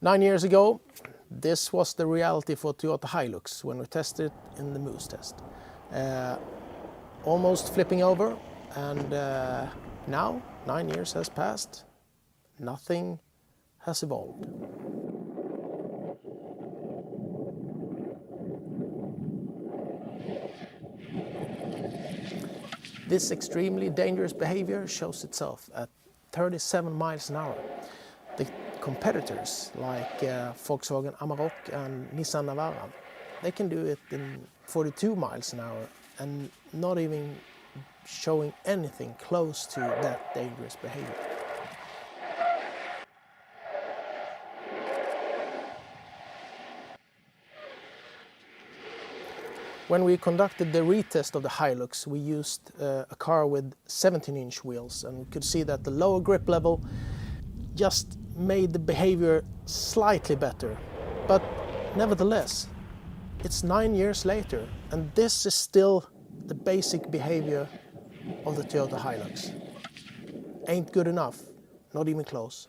9 years ago, this was the reality for Toyota Hilux when we tested it in the Moose test. Almost flipping over, and now 9 years has passed, nothing has evolved. This extremely dangerous behavior shows itself at 37 miles an hour. The competitors like Volkswagen Amarok and Nissan Navara, they can do it in 42 miles an hour and not even showing anything close to that dangerous behavior. When we conducted the retest of the Hilux, we used a car with 17-inch wheels, and we could see that the lower grip level just made the behavior slightly better. But nevertheless, it's 9 years later, and this is still the basic behavior of the Toyota Hilux. Ain't good enough, not even close.